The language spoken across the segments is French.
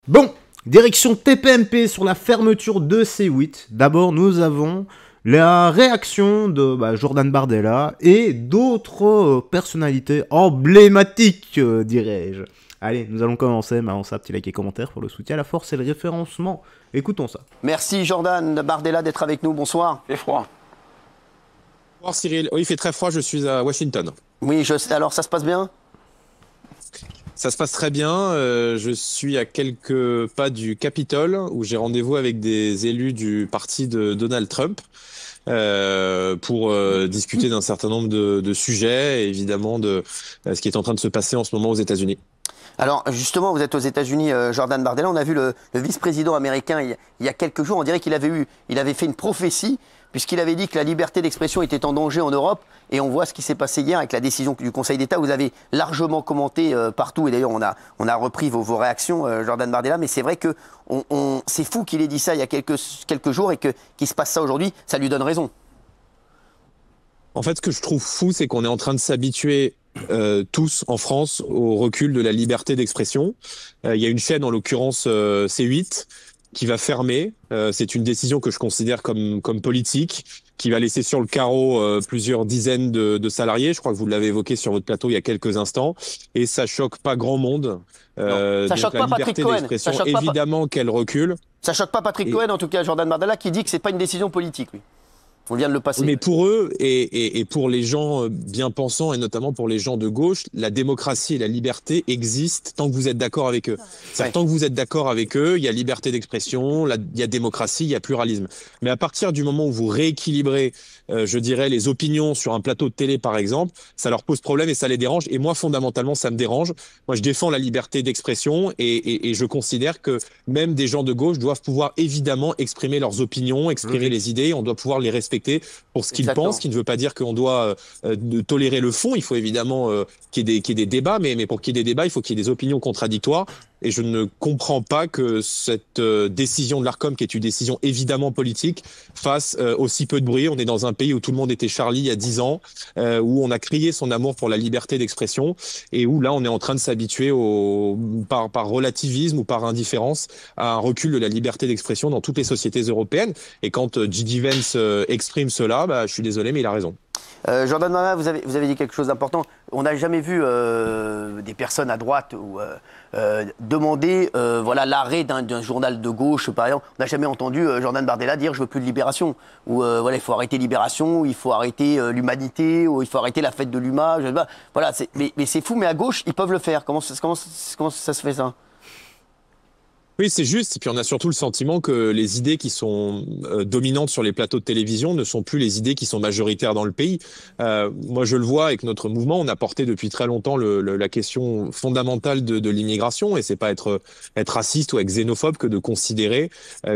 Bon, direction TPMP sur la fermeture de C8. D'abord, nous avons la réaction de Jordan Bardella et d'autres personnalités emblématiques, dirais-je. Allez, nous allons commencer. Mais avant ça, petit like et commentaire pour le soutien à la force et le référencement. Écoutons ça. Merci Jordan Bardella d'être avec nous. Bonsoir. Il fait froid. Bonsoir Cyril. Oui, il fait très froid, je suis à Washington. Oui, je sais. Alors, ça se passe bien? Ça se passe très bien. Je suis à quelques pas du Capitole où j'ai rendez-vous avec des élus du parti de Donald Trump pour discuter d'un certain nombre de sujets et évidemment de ce qui est en train de se passer en ce moment aux États-Unis. Alors, justement, vous êtes aux États-Unis, Jordan Bardella. On a vu le vice-président américain il y a quelques jours. On dirait qu'il avait fait une prophétie, puisqu'il avait dit que la liberté d'expression était en danger en Europe. Et on voit ce qui s'est passé hier avec la décision du Conseil d'État. Vous avez largement commenté partout. Et d'ailleurs, on a repris vos réactions, Jordan Bardella. Mais c'est vrai que c'est fou qu'il ait dit ça il y a quelques jours et qu'il se passe ça aujourd'hui. Ça lui donne raison. En fait, ce que je trouve fou, c'est qu'on est en train de s'habituer tous en France au recul de la liberté d'expression. Il y a une chaîne, en l'occurrence C8, qui va fermer. C'est une décision que je considère comme politique, qui va laisser sur le carreau plusieurs dizaines de salariés. Je crois que vous l'avez évoqué sur votre plateau il y a quelques instants. Et ça choque pas grand monde. Ça choque pas Patrick Cohen. Évidemment qu'elle recule. Ça choque pas Patrick Cohen, en tout cas Jordan Bardella, qui dit que c'est pas une décision politique, lui. On vient de le passer. Mais pour eux et pour les gens bien pensants et notamment pour les gens de gauche, la démocratie et la liberté existent tant que vous êtes d'accord avec eux. Ouais. Tant que vous êtes d'accord avec eux, il y a liberté d'expression, il y a démocratie, il y a pluralisme. Mais à partir du moment où vous rééquilibrez, je dirais, les opinions sur un plateau de télé par exemple, ça leur pose problème et ça les dérange. Et moi, fondamentalement, ça me dérange. Moi, je défends la liberté d'expression et je considère que même des gens de gauche doivent pouvoir évidemment exprimer leurs opinions, exprimer les idées. On doit pouvoir les respecter pour ce qu'ils pensent, ce qui ne veut pas dire qu'on doit tolérer le fond. Il faut évidemment qu'il y ait des débats, mais pour qu'il y ait des débats, il faut qu'il y ait des opinions contradictoires. Et je ne comprends pas que cette décision de l'Arcom, qui est une décision évidemment politique, fasse aussi peu de bruit. On est dans un pays où tout le monde était Charlie il y a 10 ans, où on a crié son amour pour la liberté d'expression, et où là on est en train de s'habituer par relativisme ou par indifférence à un recul de la liberté d'expression dans toutes les sociétés européennes. Et quand J.D. Vance exprime cela, je suis désolé, mais il a raison. Jordan Bardella, vous avez dit quelque chose d'important. On n'a jamais vu des personnes à droite demander l'arrêt d'un journal de gauche, par exemple. On n'a jamais entendu Jordan Bardella dire « je veux plus de Libération » ou il faut arrêter Libération, ou il faut arrêter l'Humanité, ou il faut arrêter la fête de l'UMA. Voilà, mais c'est fou, mais à gauche, ils peuvent le faire. Comment ça se fait, ça ? Oui, c'est juste. Et puis on a surtout le sentiment que les idées qui sont dominantes sur les plateaux de télévision ne sont plus les idées qui sont majoritaires dans le pays. Moi, je le vois avec notre mouvement. On a porté depuis très longtemps la question fondamentale de l'immigration. Et c'est pas être raciste ou être xénophobe que de considérer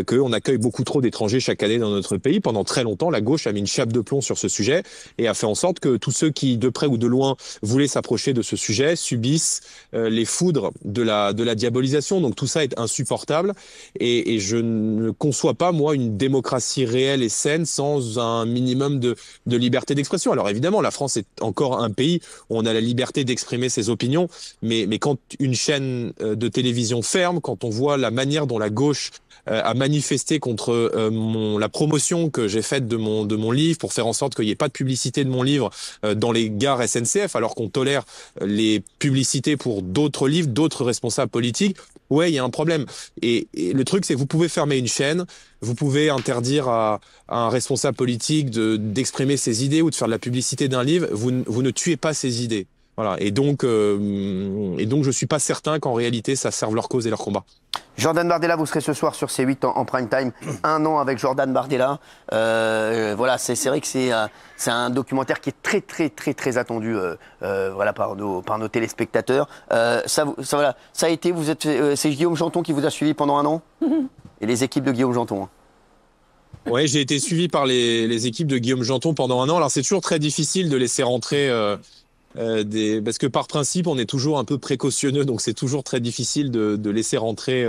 qu'on accueille beaucoup trop d'étrangers chaque année dans notre pays. Pendant très longtemps, la gauche a mis une chape de plomb sur ce sujet et a fait en sorte que tous ceux qui, de près ou de loin, voulaient s'approcher de ce sujet subissent les foudres de la diabolisation. Donc tout ça est insupportable. Et je ne conçois pas, moi, une démocratie réelle et saine sans un minimum de liberté d'expression. Alors évidemment, la France est encore un pays où on a la liberté d'exprimer ses opinions, mais quand une chaîne de télévision ferme, quand on voit la manière dont la gauche a manifesté contre la promotion que j'ai faite de mon livre pour faire en sorte qu'il n'y ait pas de publicité de mon livre dans les gares SNCF, alors qu'on tolère les publicités pour d'autres livres, d'autres responsables politiques. Ouais, il y a un problème. Et le truc, c'est que vous pouvez fermer une chaîne, vous pouvez interdire à un responsable politique d'exprimer ses idées ou de faire de la publicité d'un livre. Vous ne tuez pas ses idées. Voilà. Et donc, je suis pas certain qu'en réalité, ça serve leur cause et leur combat. Jordan Bardella, vous serez ce soir sur C8 en prime time. 1 an avec Jordan Bardella. Voilà, c'est vrai que c'est un documentaire qui est très attendu par nos téléspectateurs. Ça a été, c'est Guillaume Janton qui vous a suivi pendant 1 an et les équipes de Guillaume Janton. Hein. Ouais, j'ai été suivi par les équipes de Guillaume Janton pendant 1 an. Alors c'est toujours très difficile de laisser rentrer parce que par principe, on est toujours un peu précautionneux, donc c'est toujours très difficile de laisser rentrer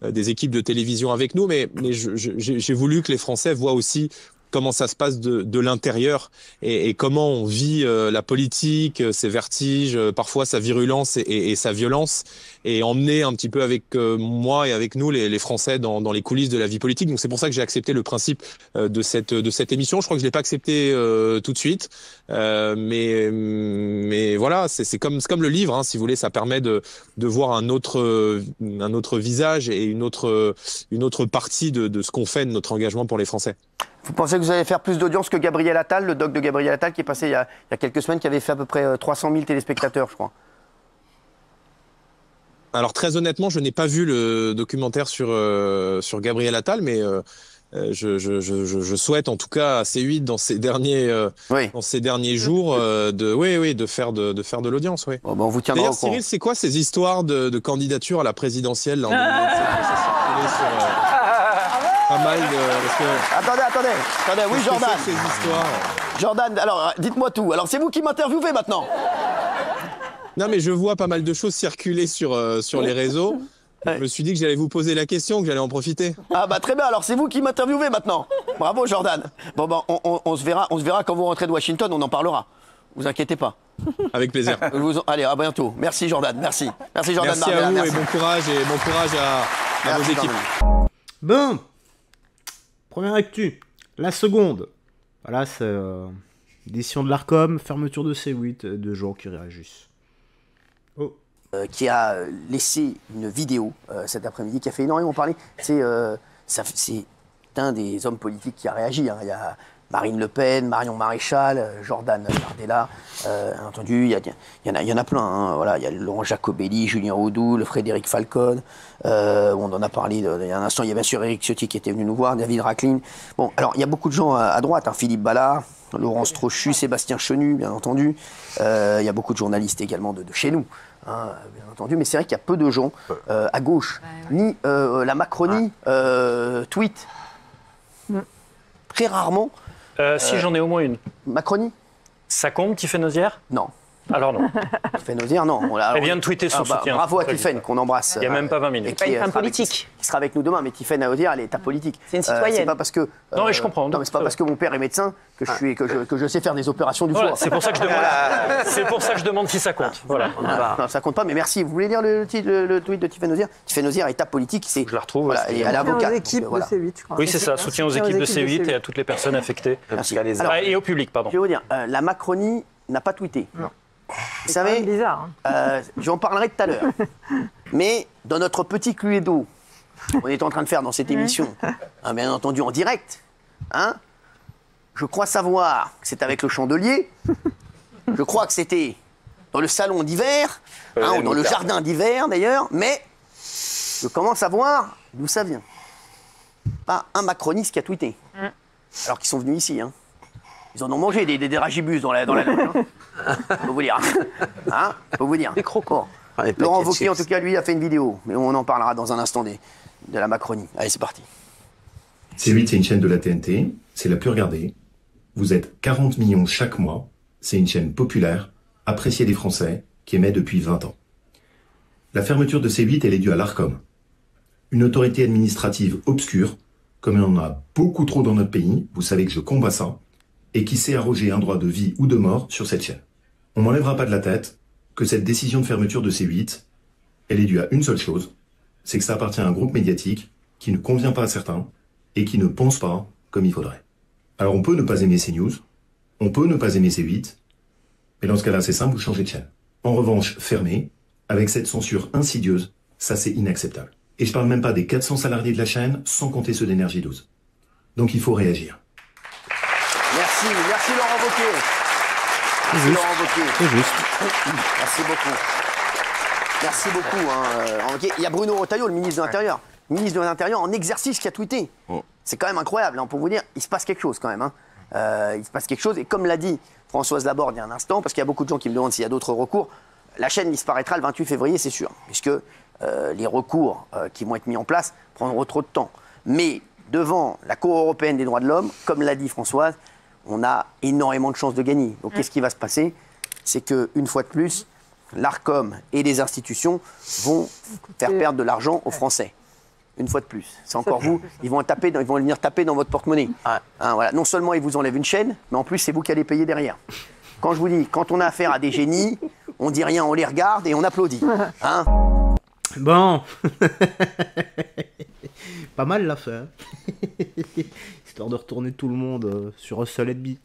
des équipes de télévision avec nous. Mais j'ai voulu que les Français voient aussi comment ça se passe de l'intérieur et comment on vit la politique, ses vertiges, parfois sa virulence et sa violence, et emmener un petit peu avec moi et avec nous les Français dans les coulisses de la vie politique. Donc c'est pour ça que j'ai accepté le principe de cette émission. Je crois que je l'ai pas accepté tout de suite, mais voilà, c'est comme le livre, hein, si vous voulez, ça permet de voir un autre visage et une autre partie de ce qu'on fait, de notre engagement pour les Français. Vous pensez que vous allez faire plus d'audience que Gabriel Attal, le doc de Gabriel Attal qui est passé il y a quelques semaines, qui avait fait à peu près 300 000 téléspectateurs, je crois? Alors très honnêtement, je n'ai pas vu le documentaire sur Gabriel Attal, mais je souhaite en tout cas à C8 dans ces derniers jours de faire de l'audience. Oui. Bon, on vous tiendra D'ailleurs, au courant. Cyril, c'est quoi ces histoires de candidature à la présidentielle là, en 2027 ça circulait sur pas mal de... Parce que... Attendez, oui, Jordan. Ces histoires. Jordan, alors dites-moi tout. Alors c'est vous qui m'interviewez maintenant. Non, mais je vois pas mal de choses circuler sur les réseaux. Je me suis dit que j'allais vous poser la question, que j'allais en profiter. Ah bah très bien, alors c'est vous qui m'interviewez maintenant. Bravo Jordan. Bon, on se verra quand vous rentrez de Washington, on en parlera. Vous inquiétez pas. Avec plaisir. Allez, à bientôt. Merci Jordan, merci. Merci Jordan Merci Bardella, à vous merci. et bon courage à vos équipes. Jordan. Bon, première actu. La seconde. Voilà, c'est édition de l'Arcom, fermeture de C8, 2 jours qui réagissent. Oh. Qui a laissé une vidéo cet après-midi qui a fait énormément parler. C'est un des hommes politiques qui a réagi. Hein. Il y a Marine Le Pen, Marion Maréchal, Jordan Bardella. Entendu, il y en a plein. Hein. Voilà, il y a Laurent Jacobelli, Julien Audoul, Frédéric Falcon. On en a parlé il y a un instant. Il y a bien sûr Éric Ciotti qui était venu nous voir, David Rachlin. Bon, alors il y a beaucoup de gens à droite. Hein. Philippe Ballard, Laurence Trochu, Sébastien Chenu, bien entendu. Il y a beaucoup de journalistes également de chez nous. Hein, bien entendu, mais c'est vrai qu'il y a peu de gens à gauche, ni la Macronie tweet. Très rarement. Si, j'en ai au moins une. Macronie? Ça compte, Tiffaine Ozière? Non. Alors non. Tiffaine Ozière, non. Elle vient de tweeter son soutien. Bravo à Tiffaine, qu'on embrasse. Il n'y a même pas 20 minutes. C'est pas une femme politique. Qui sera avec nous demain, mais Tiffaine Ozière, elle est apolitique. C'est une citoyenne. C'est pas parce que. Non, mais je comprends. Non, mais c'est pas parce que mon père est médecin que je sais faire des opérations du foie. Voilà, c'est pour ça que je demande. C'est pour ça que je demande si ça compte. Voilà. Non, ça compte pas, mais merci. Vous voulez lire le tweet de Tiffaine Ozière? Tiffaine Ozière est apolitique. Je la retrouve. Voilà, elle est avocate. Aux équipes de C8, je crois. Oui, c'est ça. Soutien aux équipes de C8 et à toutes les personnes affectées. Merci. Et au public, pardon. Je vais vous dire, la Macronie n'a pas tweeté. Non. Vous savez, bizarre. j'en parlerai tout à l'heure. Mais dans notre petit Cluedo, on est en train de faire dans cette émission, hein, bien entendu en direct, hein, je crois savoir que c'est avec le chandelier, je crois que c'était dans le salon d'hiver, hein, ou dans le jardin d'hiver d'ailleurs, mais je commence à voir d'où ça vient. Pas un macroniste qui a tweeté, alors qu'ils sont venus ici. Hein. Ils en ont mangé des ragibus dans la loge. Hein. Je peux vous dire. Hein, je peux vous dire. Des crocos. Laurent Wauquiez, en tout cas, lui, a fait une vidéo. Mais on en parlera dans un instant de la Macronie. Allez, c'est parti. C8, c'est une chaîne de la TNT. C'est la plus regardée. Vous êtes 40 millions chaque mois. C'est une chaîne populaire, appréciée des Français, qui émet depuis 20 ans. La fermeture de C8, elle est due à l'Arcom. Une autorité administrative obscure, comme il y en a beaucoup trop dans notre pays, vous savez que je combats ça, et qui s'est arrogé un droit de vie ou de mort sur cette chaîne. On m'enlèvera pas de la tête que cette décision de fermeture de C8, elle est due à une seule chose, c'est que ça appartient à un groupe médiatique qui ne convient pas à certains et qui ne pense pas comme il faudrait. Alors on peut ne pas aimer CNews, on peut ne pas aimer C8, mais dans ce cas-là c'est simple, vous changez de chaîne. En revanche, fermer, avec cette censure insidieuse, ça c'est inacceptable. Et je parle même pas des 400 salariés de la chaîne, sans compter ceux d'Énergie 12. Donc il faut réagir. Merci Laurent Wauquiez. Merci Laurent Wauquiez. C'est juste. Merci beaucoup. Merci beaucoup. Il y a Bruno Retailleau, le ministre de l'Intérieur. Ministre de l'Intérieur en exercice qui a tweeté. C'est quand même incroyable, hein, pour vous dire, il se passe quelque chose quand même. Hein. Il se passe quelque chose, et comme l'a dit Françoise Laborde il y a un instant, parce qu'il y a beaucoup de gens qui me demandent s'il y a d'autres recours, la chaîne disparaîtra le 28 février, c'est sûr, puisque les recours qui vont être mis en place prendront trop de temps. Mais devant la Cour européenne des droits de l'homme, comme l'a dit Françoise, on a énormément de chances de gagner. Donc qu'est-ce qui va se passer? C'est qu'une fois de plus, l'Arcom et les institutions vont faire perdre de l'argent aux Français. une fois de plus. C'est encore vous. Ils vont venir taper dans votre porte-monnaie. Hein, voilà. Non seulement ils vous enlèvent une chaîne, mais en plus c'est vous qui allez payer derrière. Quand je vous dis, quand on a affaire à des génies, on dit rien, on les regarde et on applaudit. Hein? Bon. Pas mal l'affaire. Histoire de retourner tout le monde sur un seul ennemi.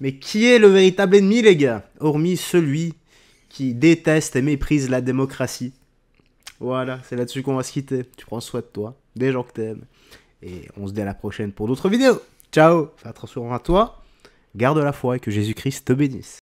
Mais qui est le véritable ennemi, les gars? Hormis celui qui déteste et méprise la démocratie. Voilà, c'est là-dessus qu'on va se quitter. Tu prends soin de toi, des gens que t'aimes. Et on se dit à la prochaine pour d'autres vidéos. Ciao. Fais attention à toi. Garde la foi et que Jésus-Christ te bénisse.